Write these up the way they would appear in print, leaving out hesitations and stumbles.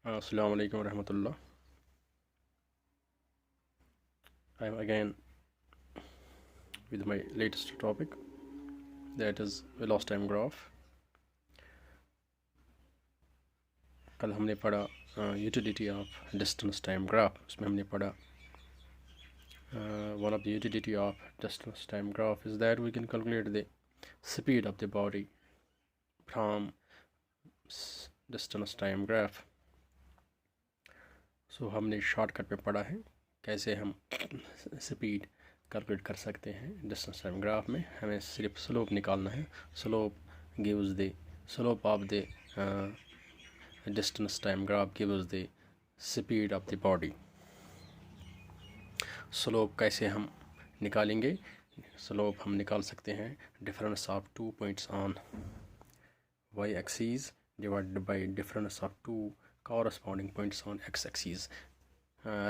Assalamu alaikum warahmatullah. I am again with my latest topic, that is velocity time graph. कल हमने पढ़ा utility of distance time graph. उसमें हमने पढ़ा one of the utility of distance time graph is that we can calculate the speed of the body from distance time graph. So हमने shortcut में पढ़ा है कैसे हम स्पीड कैलकुलेट कर सकते हैं डिस्टेंस टाइम ग्राफ में. हमें सिर्फ स्लोप निकालना है. Slope gives the slope of the distance time graph gives the speed of the body. Slope कैसे हम निकालेंगे? स्लोप हम निकाल सकते हैं difference of 2 points on y axis divided by difference of 2 corresponding points on x axis.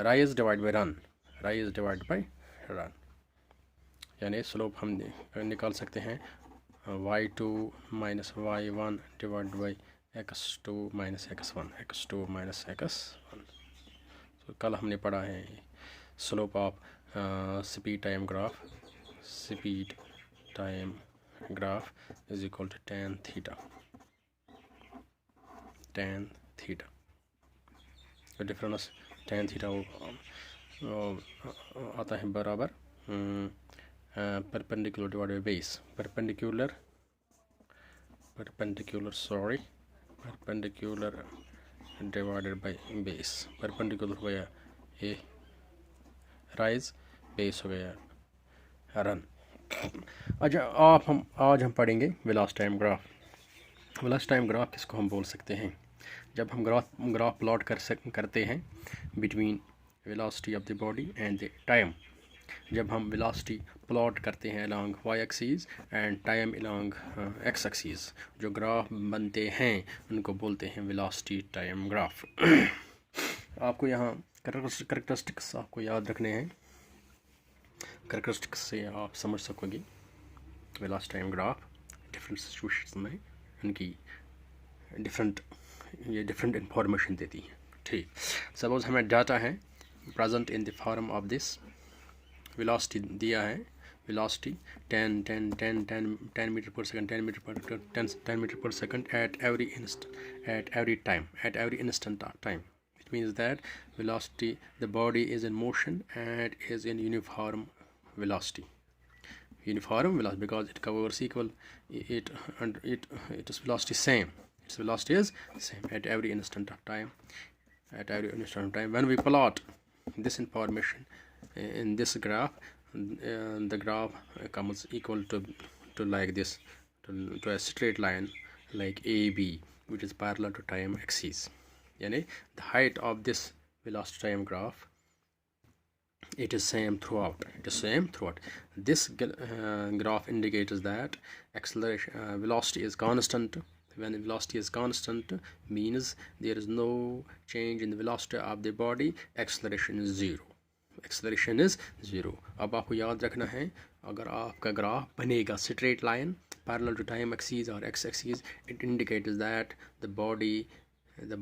Rise divided by run. Rise divided by run. यानी slope हम निकाल सकते हैं y2 minus y1 divide by x2 minus x1 x2 minus x1. तो कल हमने पढ़ा है slope of speed time graph. Speed time graph is equal to tan theta. tan theta तो डिफरेंस tan थीटा आता है बराबर perpendicular divide by base. Perpendicular divided by base. Perpendicular हो गया ए राइज, बेस हो गया रन. आज हम पढ़ेंगे velocity time graph. Velocity time graph किसको हम बोल सकते हैं? जब हम ग्राफ प्लॉट करते हैं between velocity of the body and the time. जब हम वेलोसिटी प्लॉट करते हैं along y axis and time along x axis, जो ग्राफ बनते हैं उनको बोलते हैं वेलोसिटी टाइम ग्राफ. आपको यहाँ करैक्टरिस्टिक्स आपको याद रखने हैं. करैक्टरिस्टिक्स से आप समझ सकोगे velocity time graph different situations में इनकी डिफरेंट इंफॉर्मेशन देती हैं. ठीक, सपोज हमें डाटा है present in the form of this. Velocity दिया है, वेलोसिटी 10 मीटर पर सेकंड, 10 मीटर पर second at every instant time. It means that velocity, the body is in motion and is in uniform velocity. Uniform velocity because it covers equal, its velocity same. Its velocity is same at every instant of time. When we plot this information in this graph, the graph comes equal to like this, to a straight line like AB, which is parallel to time axis. Yani the height of this velocity time graph, it is same throughout. This graph indicates that acceleration velocity is constant. When velocity is constant means there is no change in the velocity of the body. Acceleration is zero. अब आपको याद रखना है, अगर आपका graph बनेगा straight line parallel to time axis और X axis, it indicates that the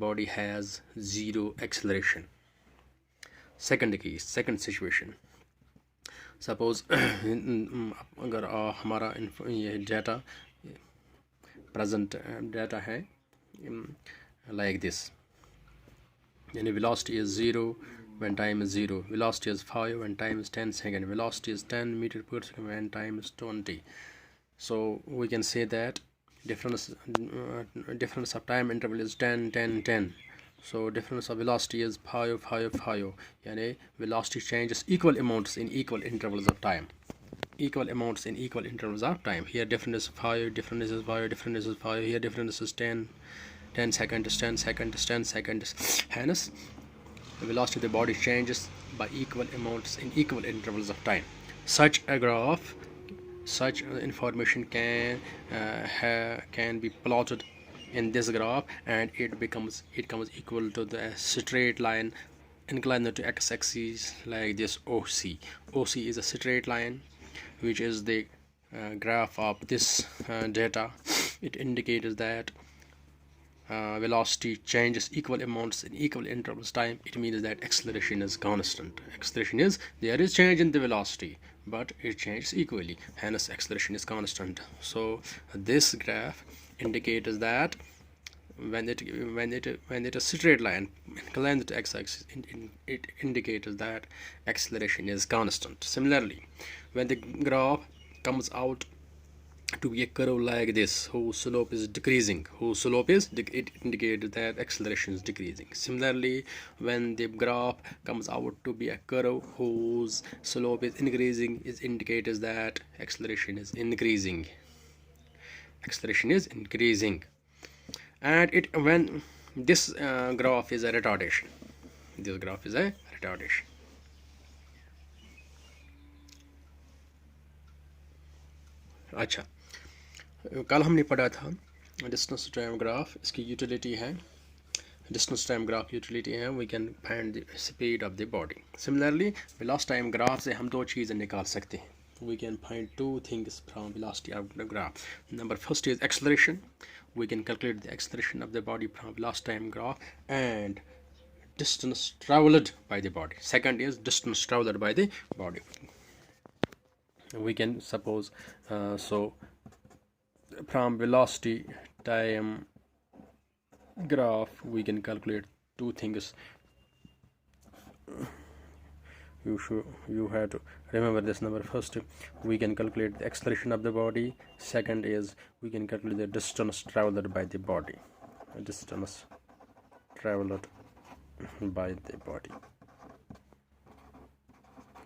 body has zero acceleration. second situation, suppose अगर हमारा ये डाटा प्रेजेंट डाटा है like this, यानी velocity is 0 when time is 0, velocity is 5 when time is 10 seconds, velocity is 10 meter per second when time is 20. So we can say that difference of time interval is 10. So difference of velocity is 5. Yani velocity changes equal amounts in equal intervals of time. Here difference is 5, difference is 5. Here difference is 10 seconds. Hence the velocity of the body changes by equal amounts in equal intervals of time. Such information can be plotted in this graph, and it comes equal to the straight line inclined to x-axis like this. OC is a straight line which is the graph of this data. It indicates that velocity changes equal amounts in equal intervals time, it means that acceleration is constant. Acceleration is, there is change in the velocity, but it changes equally, hence acceleration is constant. So this graph indicates that when it is straight line inclined to x-axis, it indicates that acceleration is constant. Similarly, when the graph comes out to be a curve like this, whose slope is decreasing, it indicates that acceleration is decreasing. Similarly, when the graph comes out to be a curve whose slope is increasing, it indicates that acceleration is increasing. And when this graph is a retardation, अच्छा, कल हमने पढ़ा था distance time graph, इसकी utility है, distance time graph utility है, we can find the speed of the body. Similarly velocity time graph से हम दो चीज़ें निकाल सकते हैं. We can find two things from velocity of the graph. Number first is acceleration. We can calculate the acceleration of the body from velocity time graph and distance traveled by the body. Second is distance traveled by the body. We can suppose from velocity time graph we can calculate two things. You have to remember this. Number first, we can calculate the acceleration of the body. Second is we can calculate the distance traveled by the body.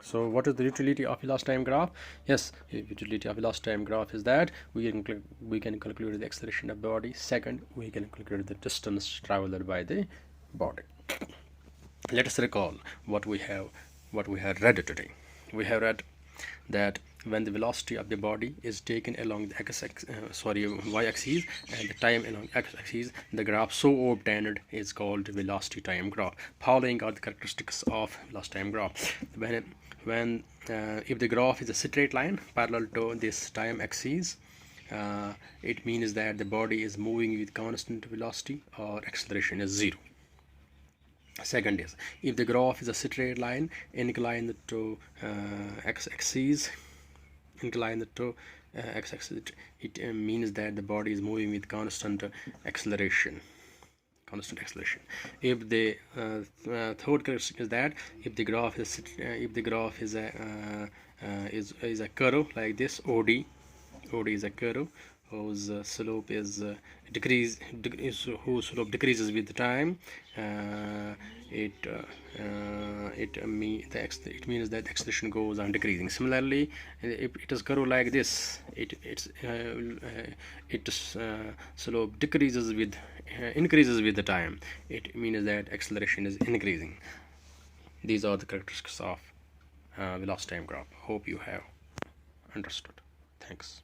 So what is the utility of velocity time graph? Yes, the utility of velocity time graph is that we can calculate the acceleration of the body. Second, we can calculate the distance traveled by the body. Let us recall what we have read today. We have read that when the velocity of the body is taken along the y-axis and the time along x-axis, the graph so obtained is called velocity time graph. Following are the characteristics of velocity time graph. If the graph is a straight line parallel to this time axis, it means that the body is moving with constant velocity or acceleration is 0. Second is, if the graph is a straight line inclined to x-axis, it means that the body is moving with constant acceleration. If the third characteristic is that if the graph is a curve like this, OD is a curve whose slope is whose slope decreases with the time, it means that acceleration goes on decreasing. Similarly, if it is curve like this, its slope increases with the time, it means that acceleration is increasing. These are the characteristics of velocity time graph. Hope you have understood. Thanks.